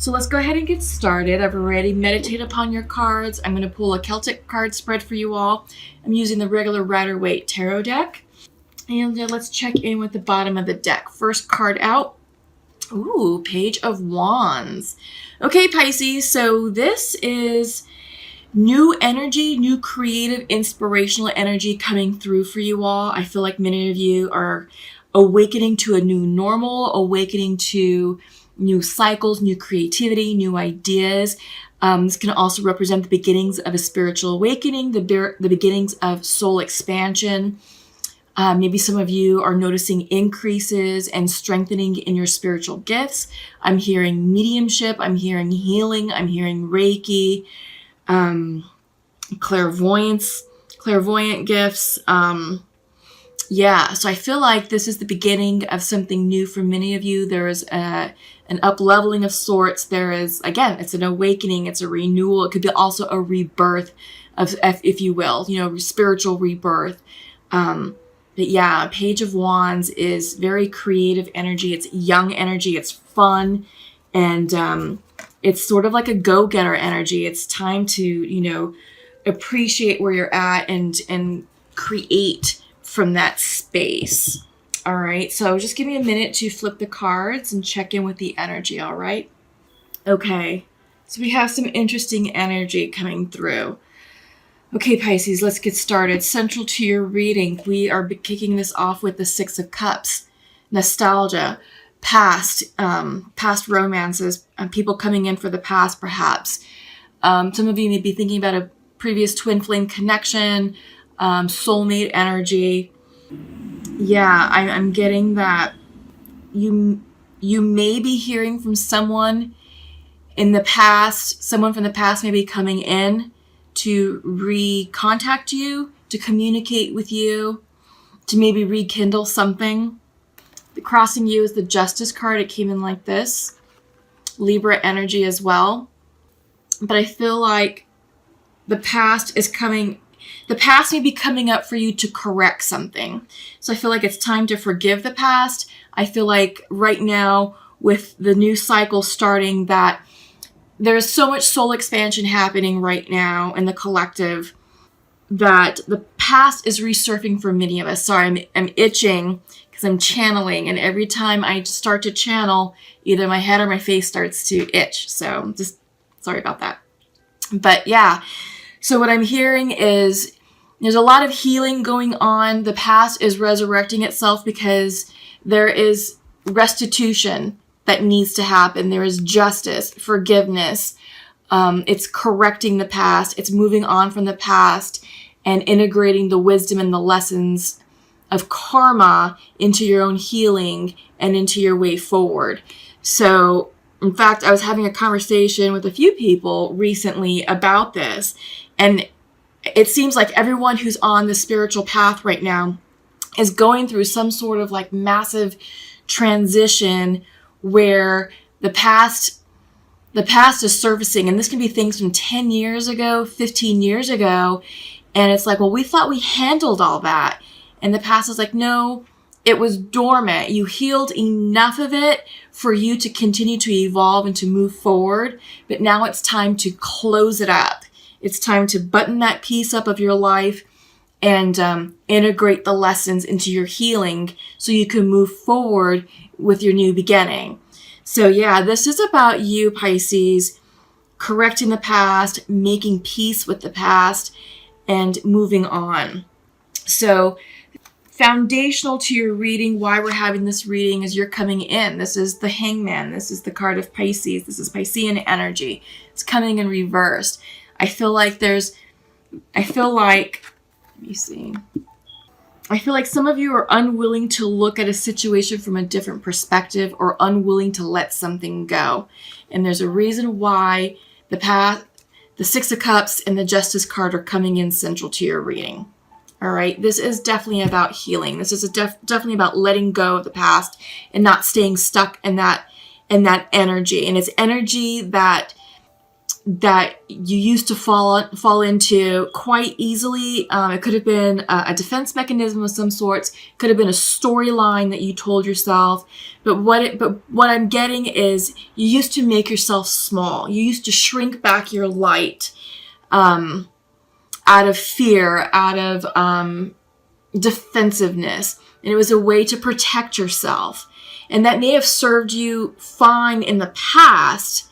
So let's go ahead and get started. I've already meditated upon your cards. I'm going to pull a Celtic card spread for you all. I'm using the regular Rider-Waite Tarot deck. And let's check in with the bottom of the deck. First card out. Ooh, Page of Wands. Okay, Pisces, so this is new energy, new creative, inspirational energy coming through for you all. I feel like many of you are awakening to a new normal, awakening to new cycles, new creativity, new ideas. This can also represent the beginnings of a spiritual awakening, the beginnings of soul expansion. Maybe some of you are noticing increases and strengthening in your spiritual gifts. I'm hearing mediumship. I'm hearing healing. I'm hearing Reiki, clairvoyant gifts. So I feel like this is the beginning of something new for many of you. There is an up-leveling of sorts. There is, again, it's an awakening. It's a renewal. It could be also a rebirth, if you will, spiritual rebirth. But yeah, Page of Wands is very creative energy. It's young energy. It's fun. And it's sort of like a go-getter energy. It's time to, appreciate where you're at and create from that space. All right. So just give me a minute to flip the cards and check in with the energy. All right. Okay. So we have some interesting energy coming through. Okay, Pisces, let's get started. Central to your reading, we are kicking this off with the Six of Cups. Nostalgia, past romances, people coming in for the past, perhaps. Some of you may be thinking about a previous twin flame connection, soulmate energy. Yeah, I'm getting that you may be hearing from someone in the past. Someone from the past may be coming in to recontact you, to communicate with you, to maybe rekindle something. The crossing you is the Justice card. It came in like this. Libra energy as well. But I feel like the past may be coming up for you to correct something. So I feel like it's time to forgive the past. I feel like right now, with the new cycle starting, that there's so much soul expansion happening right now in the collective that the past is resurfing for many of us. Sorry, I'm itching because I'm channeling. And every time I start to channel, either my head or my face starts to itch. So just sorry about that. But yeah, so what I'm hearing is there's a lot of healing going on. The past is resurrecting itself because there is restitution that needs to happen. There is justice, forgiveness. It's correcting the past. It's moving on from the past and integrating the wisdom and the lessons of karma into your own healing and into your way forward. So, in fact, I was having a conversation with a few people recently about this, and it seems like everyone who's on the spiritual path right now is going through some sort of like massive transition where the past is surfacing, and this can be things from 10 years ago, 15 years ago, and it's like, well, we thought we handled all that, and the past is like, no, it was dormant. You healed enough of it for you to continue to evolve and to move forward, but now it's time to close it up. It's time to button that piece up of your life and integrate the lessons into your healing so you can move forward with your new beginning. So yeah, this is about you, Pisces, correcting the past, making peace with the past, and moving on. So foundational to your reading, why we're having this reading, is you're coming in. This is the Hangman. This is the card of Pisces. This is Piscean energy. It's coming in reversed. I feel like some of you are unwilling to look at a situation from a different perspective or unwilling to let something go. And there's a reason why the Six of Cups and the Justice card are coming in central to your reading. All right. This is definitely about healing. This is definitely about letting go of the past and not staying stuck in that energy. And it's energy that that you used to fall into quite easily. It could have been a defense mechanism of some sorts. Could have been a storyline that you told yourself. But what I'm getting is you used to make yourself small. You used to shrink back your light out of fear, out of defensiveness. And it was a way to protect yourself. And that may have served you fine in the past.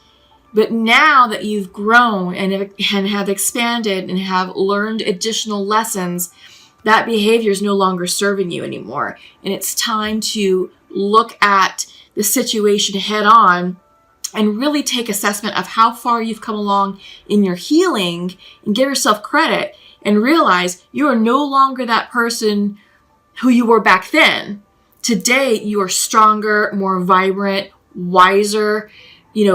But now that you've grown and have expanded and have learned additional lessons, that behavior is no longer serving you anymore. And it's time to look at the situation head on and really take assessment of how far you've come along in your healing and give yourself credit and realize you are no longer that person who you were back then. Today, you are stronger, more vibrant, wiser,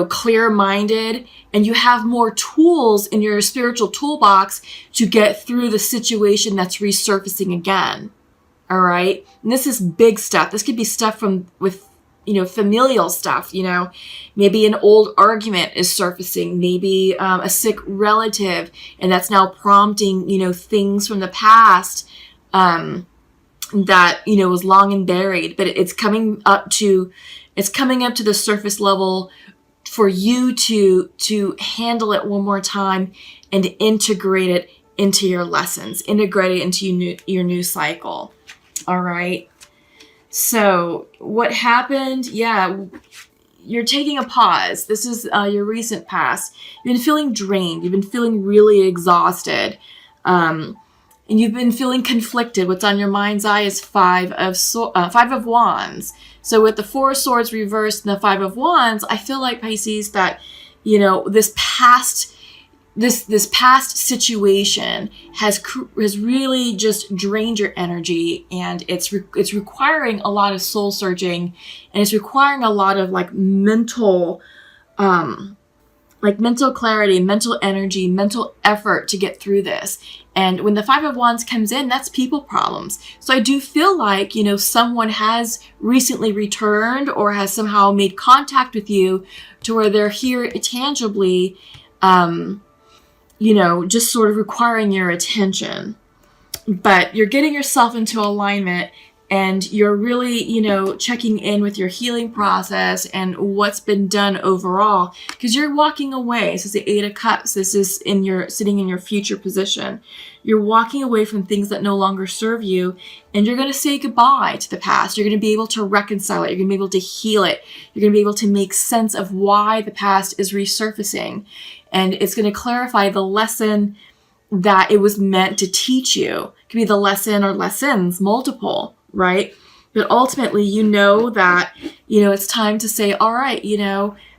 clear-minded, and you have more tools in your spiritual toolbox to get through the situation that's resurfacing again. All right. And this is big stuff. This could be stuff with familial stuff, maybe an old argument is surfacing, maybe a sick relative, and that's now prompting, things from the past, that, was long and buried, but it's coming up to the surface level for you to handle it one more time and integrate it into your lessons, integrate it into your new cycle. All right. So what happened? Yeah, you're taking a pause. This is your recent past. You've been feeling drained. You've been feeling really exhausted. And you've been feeling conflicted. What's on your mind's eye is Five of Wands. So with the Four of Swords reversed and the Five of Wands, I feel like, Pisces, that, this past situation has really just drained your energy, and it's requiring a lot of soul searching, and it's requiring a lot of mental clarity, mental energy, mental effort to get through this. And when the Five of Wands comes in, that's people problems. So I do feel like, someone has recently returned or has somehow made contact with you to where they're here tangibly, just sort of requiring your attention. But you're getting yourself into alignment, and you're really, checking in with your healing process and what's been done overall, because you're walking away. This is the Eight of Cups. This is sitting in your future position. You're walking away from things that no longer serve you, and you're going to say goodbye to the past. You're going to be able to reconcile it. You're going to be able to heal it. You're going to be able to make sense of why the past is resurfacing, and it's going to clarify the lesson that it was meant to teach you. It could be the lesson or lessons, multiple, right? But ultimately, that, it's time to say, all right,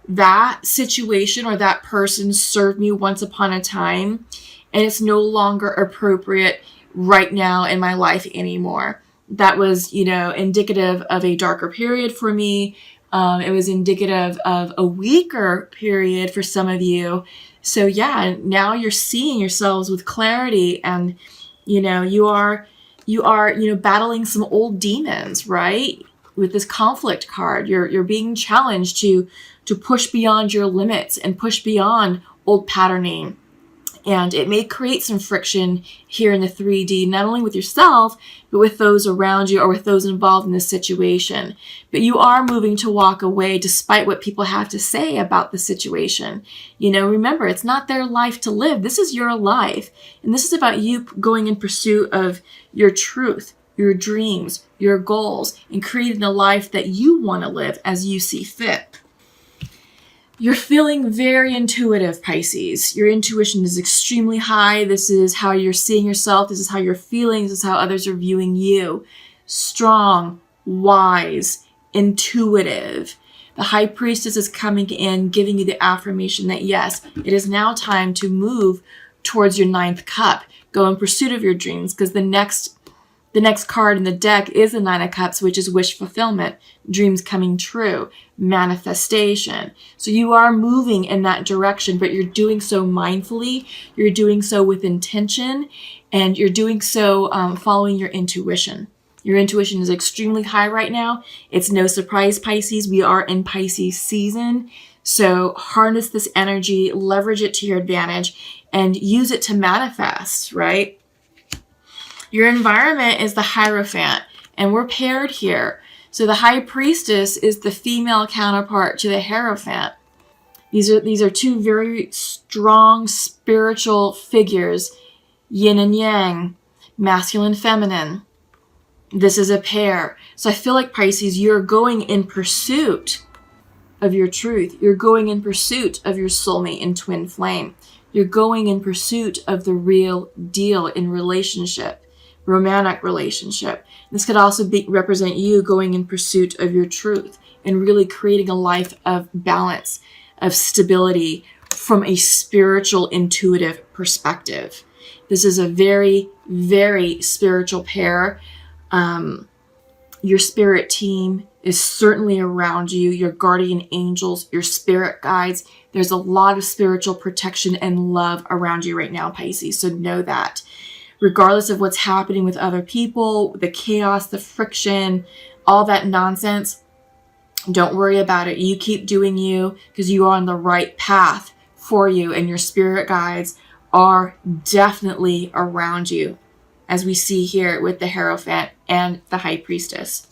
that situation or that person served me once upon a time, and it's no longer appropriate right now in my life anymore. That was, indicative of a darker period for me. It was indicative of a weaker period for some of you. So yeah, now you're seeing yourselves with clarity, and, you are, battling some old demons, right? With this conflict card, you're being challenged to push beyond your limits and push beyond old patterning. And it may create some friction here in the 3D, not only with yourself, but with those around you or with those involved in this situation. But you are moving to walk away despite what people have to say about the situation. Remember, it's not their life to live. This is your life. And this is about you going in pursuit of your truth, your dreams, your goals, and creating the life that you want to live as you see fit. You're feeling very intuitive, Pisces. Your intuition is extremely high. This is how you're seeing yourself. This is how you're feeling. This is how others are viewing you. Strong, wise, intuitive. The High Priestess is coming in, giving you the affirmation that yes, it is now time to move towards your 9th cup. Go in pursuit of your dreams, because the next card in the deck is the 9 of Cups, which is wish fulfillment, dreams coming true, manifestation. So you are moving in that direction, but you're doing so mindfully, you're doing so with intention, and you're doing so following your intuition. Your intuition is extremely high right now. It's no surprise, Pisces. We are in Pisces season. So harness this energy, leverage it to your advantage, and use it to manifest, right? Your environment is the Hierophant, and we're paired here. So the High Priestess is the female counterpart to the Hierophant. These are two very strong spiritual figures, yin and yang, masculine, feminine. This is a pair. So I feel like, Pisces, you're going in pursuit of your truth. You're going in pursuit of your soulmate and twin flame. You're going in pursuit of the real deal in relationship, romantic relationship. This could also represent you going in pursuit of your truth and really creating a life of balance, of stability from a spiritual, intuitive perspective. This is a very, very spiritual pair. Your spirit team is certainly around you, your guardian angels, your spirit guides. There's a lot of spiritual protection and love around you right now, Pisces. So know that. Regardless of what's happening with other people, the chaos, the friction, all that nonsense, don't worry about it. You keep doing you, because you are on the right path for you, and your spirit guides are definitely around you, as we see here with the Hierophant and the High Priestess.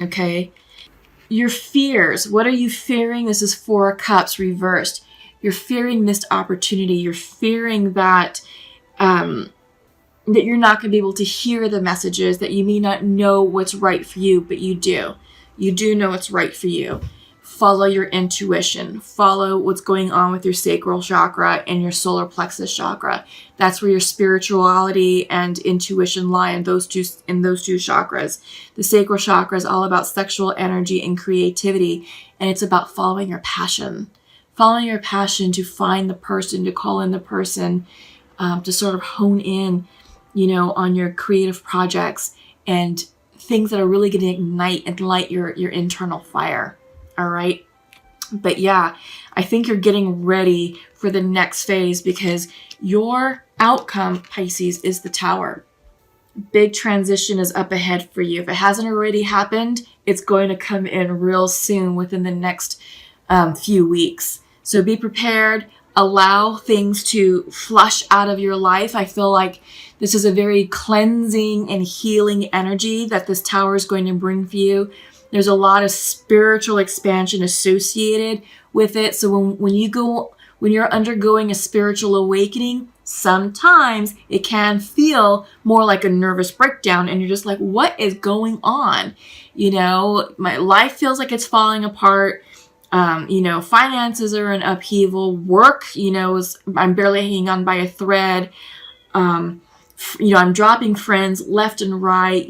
Okay? Your fears. What are you fearing? This is Four of Cups reversed. You're fearing missed opportunity. You're fearing that that you're not going to be able to hear the messages, that you may not know what's right for you, but you do. You do know what's right for you. Follow your intuition. Follow what's going on with your sacral chakra and your solar plexus chakra. That's where your spirituality and intuition lie, in those two chakras. The sacral chakra is all about sexual energy and creativity, and it's about following your passion. Following your passion to find the person, to call in the person, to sort of hone in, on your creative projects and things that are really going to ignite and light your internal fire. All right. But yeah, I think you're getting ready for the next phase, because your outcome, Pisces, is the Tower. Big transition is up ahead for you. If it hasn't already happened, it's going to come in real soon, within the next few weeks. So be prepared. Allow things to flush out of your life. I feel like this is a very cleansing and healing energy that this Tower is going to bring for you. There's a lot of spiritual expansion associated with it. So when you're undergoing a spiritual awakening, sometimes it can feel more like a nervous breakdown, and you're just like, what is going on? My life feels like it's falling apart. Finances are in upheaval. Work, I'm barely hanging on by a thread. I'm dropping friends left and right.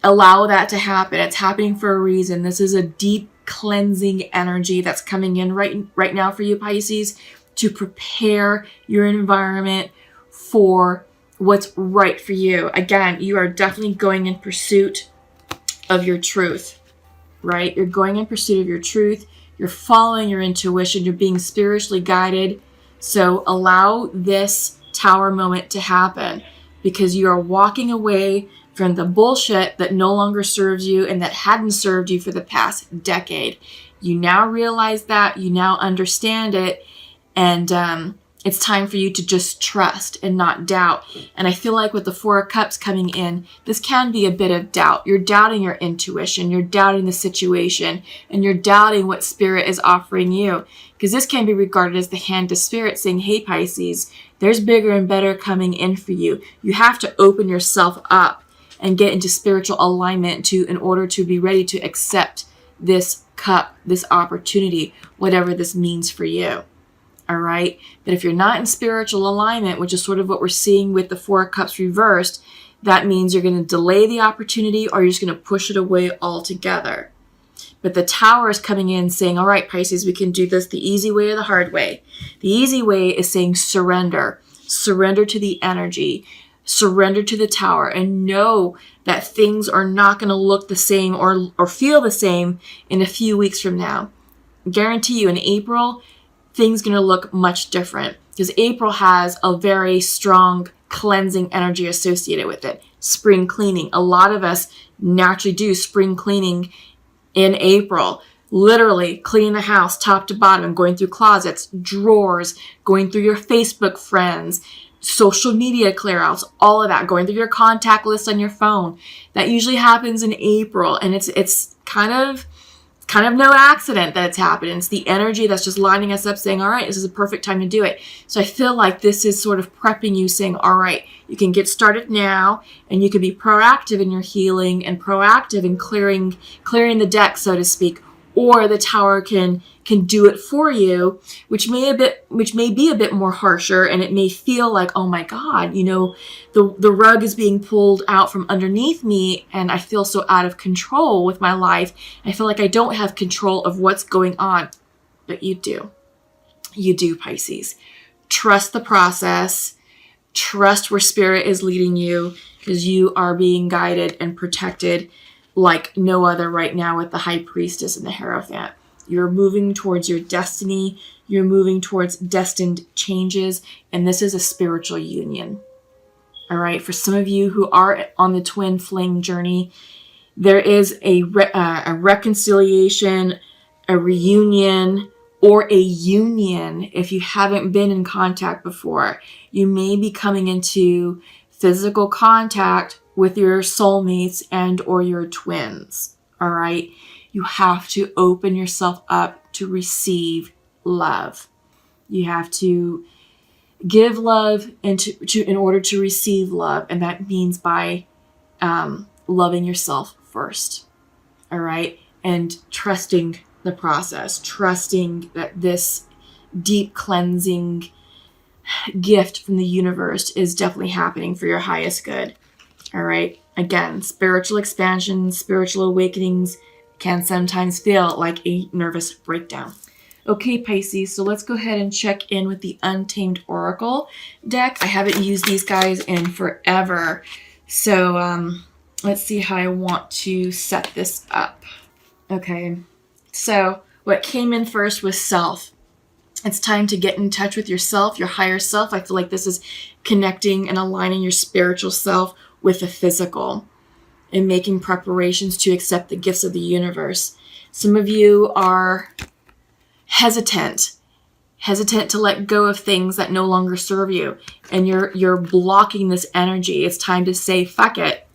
Allow that to happen. It's happening for a reason. This is a deep cleansing energy that's coming in right now for you, Pisces, to prepare your environment for what's right for you. Again, you are definitely going in pursuit of your truth. Right? You're going in pursuit of your truth. You're following your intuition. You're being spiritually guided. So allow this Tower moment to happen, because you are walking away from the bullshit that no longer serves you and that hadn't served you for the past decade. You now realize that. You now understand it. And it's time for you to just trust and not doubt. And I feel like with the Four of Cups coming in, this can be a bit of doubt. You're doubting your intuition. You're doubting the situation. And you're doubting what Spirit is offering you. Because this can be regarded as the hand of Spirit saying, hey, Pisces, there's bigger and better coming in for you. You have to open yourself up and get into spiritual alignment in order to be ready to accept this cup, this opportunity, whatever this means for you. All right. But if you're not in spiritual alignment, which is sort of what we're seeing with the Four of Cups reversed, that means you're going to delay the opportunity, or you're just going to push it away altogether. But the Tower is coming in saying, all right, Pisces, we can do this the easy way or the hard way. The easy way is saying surrender. Surrender to the energy. Surrender to the Tower, and know that things are not going to look the same or feel the same in a few weeks from now. I guarantee you, in April, things going to look much different, because April has a very strong cleansing energy associated with it. Spring cleaning. A lot of us naturally do spring cleaning in April. Literally cleaning the house top to bottom, going through closets, drawers, going through your Facebook friends, social media clear outs, all of that, going through your contact list on your phone. That usually happens in April, and it's kind of no accident that it's happening. It's the energy that's just lining us up saying, all right, this is a perfect time to do it. So I feel like this is sort of prepping you, saying, all right, you can get started now, and you can be proactive in your healing and proactive in clearing the deck, so to speak, or the tower can do it for you, which may be a bit more harsher, and it may feel like, oh my God, the rug is being pulled out from underneath me, and I feel so out of control with my life. I feel like I don't have control of what's going on, but you do. You do, Pisces. Trust the process. Trust where spirit is leading you, because you are being guided and protected like no other right now with the High Priestess and the Hierophant. You're moving towards your destiny. You're moving towards destined changes. And this is a spiritual union. All right. For some of you who are on the twin flame journey, there is a reconciliation, a reunion, or a union. If you haven't been in contact before, you may be coming into physical contact with your soulmates and or your twins. All right. You have to open yourself up to receive love. You have to give love in order to receive love. And that means by loving yourself first. All right. And trusting the process, trusting that this deep cleansing gift from the universe is definitely happening for your highest good. All right. Again, spiritual expansion, spiritual awakenings can sometimes feel like a nervous breakdown. Okay, Pisces, so let's go ahead and check in with the Untamed Oracle deck. I haven't used these guys in forever. So let's see how I want to set this up. Okay, so what came in first was self. It's time to get in touch with yourself, your higher self. I feel like this is connecting and aligning your spiritual self with the physical and making preparations to accept the gifts of the universe. Some of you are hesitant to let go of things that no longer serve you, and you're blocking this energy. It's time to say, fuck it.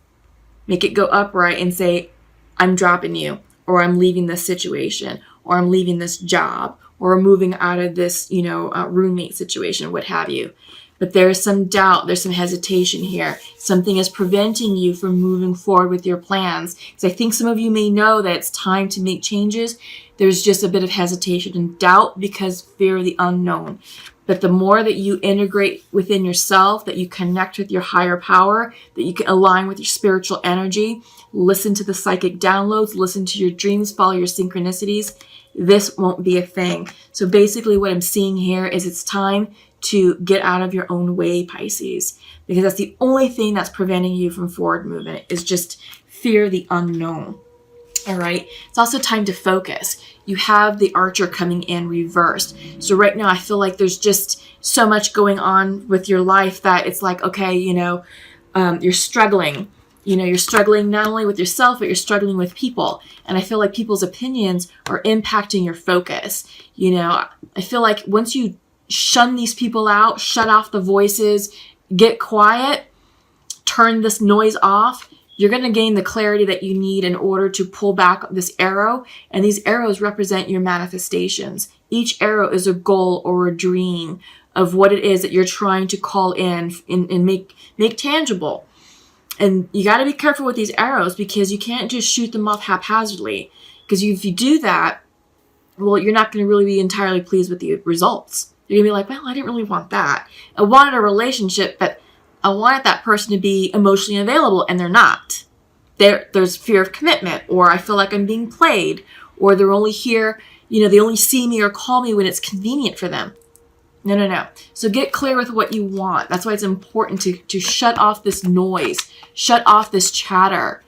Make it go upright and say, I'm dropping you, or I'm leaving this situation, or I'm leaving this job, or moving out of this, roommate situation, what have you. But there's some doubt, there's some hesitation here. Something is preventing you from moving forward with your plans. Because I think some of you may know that it's time to make changes. There's just a bit of hesitation and doubt because fear of the unknown. But the more that you integrate within yourself, that you connect with your higher power, that you can align with your spiritual energy, listen to the psychic downloads, listen to your dreams, follow your synchronicities, this won't be a thing. So basically what I'm seeing here is it's time to get out of your own way, Pisces, because that's the only thing that's preventing you from forward movement is just fear the unknown. All right. It's also time to focus. You have the Archer coming in reversed. So right now I feel like there's just so much going on with your life that it's like, okay, you're struggling. You're struggling not only with yourself, but you're struggling with people. And I feel like people's opinions are impacting your focus. I feel like once you shun these people out, shut off the voices, get quiet, turn this noise off, you're going to gain the clarity that you need in order to pull back this arrow. And these arrows represent your manifestations. Each arrow is a goal or a dream of what it is that you're trying to call in and make tangible. And you got to be careful with these arrows because you can't just shoot them off haphazardly. Because if you do that, well, you're not going to really be entirely pleased with the results. You're going to be like, well, I didn't really want that. I wanted a relationship, but I wanted that person to be emotionally available, and they're not. There's fear of commitment, or I feel like I'm being played, or they're only here, they only see me or call me when it's convenient for them. No. So get clear with what you want. That's why it's important to shut off this noise, shut off this chatter.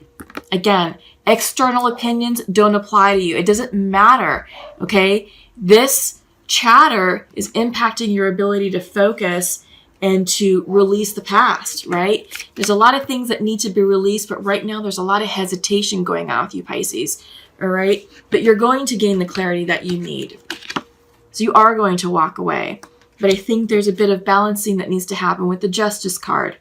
Again, external opinions don't apply to you. It doesn't matter, okay? This chatter is impacting your ability to focus and to release the past, right? There's a lot of things that need to be released, but right now there's a lot of hesitation going on with you, Pisces. All right. But you're going to gain the clarity that you need. So you are going to walk away. But I think there's a bit of balancing that needs to happen with the Justice card.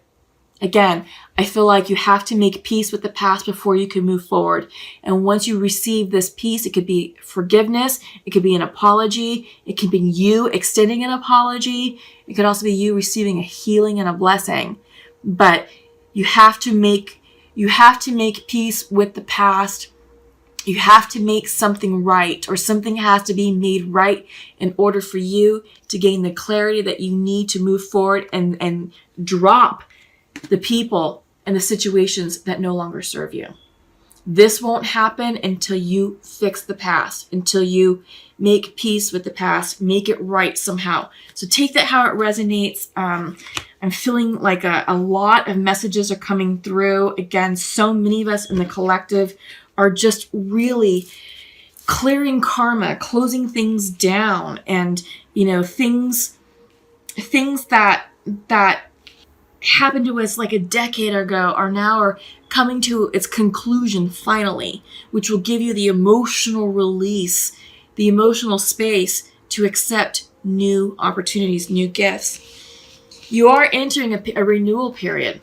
Again, I feel like you have to make peace with the past before you can move forward. And once you receive this peace, it could be forgiveness, it could be an apology, it could be you extending an apology, it could also be you receiving a healing and a blessing. But you have to make peace with the past. You have to make something right, or something has to be made right in order for you to gain the clarity that you need to move forward and drop the people and the situations that no longer serve you. This won't happen until you fix the past, until you make peace with the past, make it right somehow. So take that how it resonates. I'm feeling like a lot of messages are coming through. Again, so many of us in the collective are just really clearing karma, closing things down, and things that happened to us like a decade ago are coming to its conclusion finally, which will give you the emotional release, the emotional space to accept new opportunities, new gifts. You are entering a renewal period.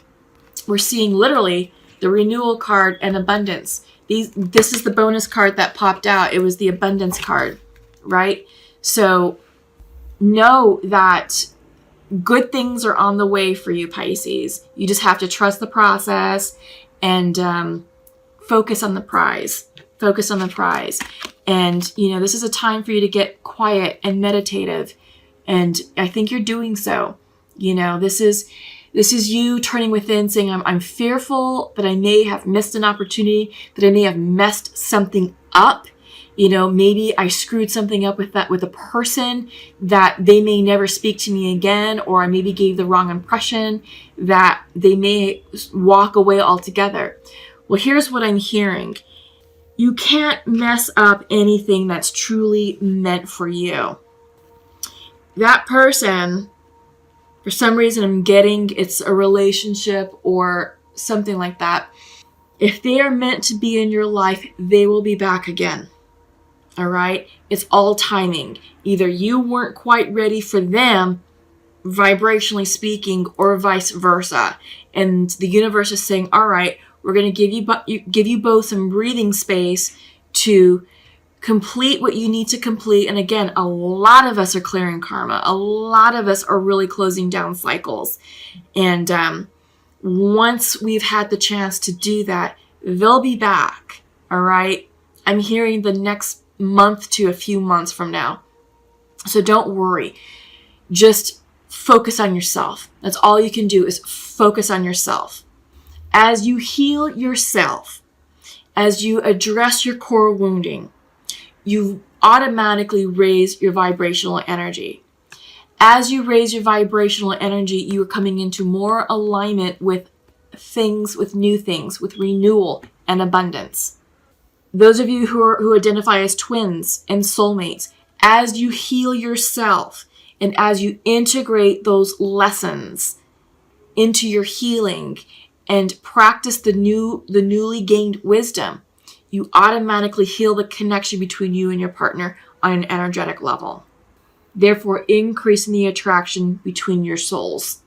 We're seeing literally the renewal card and abundance. This is the bonus card that popped out. It was the abundance card, right? So know that good things are on the way for you, Pisces. You just have to trust the process and focus on the prize. Focus on the prize. And, this is a time for you to get quiet and meditative. And I think you're doing so. This is you turning within, saying, I'm fearful that I may have missed an opportunity, that I may have messed something up. Maybe I screwed something up with a person that they may never speak to me again, or I maybe gave the wrong impression that they may walk away altogether. Well, here's what I'm hearing. You can't mess up anything that's truly meant for you. That person, for some reason I'm getting it's a relationship or something like that. If they are meant to be in your life, they will be back again. All right. It's all timing. Either you weren't quite ready for them, vibrationally speaking, or vice versa. And the universe is saying, all right, we're going to give you both some breathing space to complete what you need to complete. And again, a lot of us are clearing karma. A lot of us are really closing down cycles. And once we've had the chance to do that, they'll be back. All right. I'm hearing the next month to a few months from now. So don't worry. Just focus on yourself. That's all you can do, is focus on yourself. As you heal yourself, as you address your core wounding, you automatically raise your vibrational energy. As you raise your vibrational energy, you are coming into more alignment with things, with new things, with renewal and abundance. Those of you who identify as twins and soulmates, as you heal yourself and as you integrate those lessons into your healing and practice the newly gained wisdom, you automatically heal the connection between you and your partner on an energetic level, therefore increasing the attraction between your souls.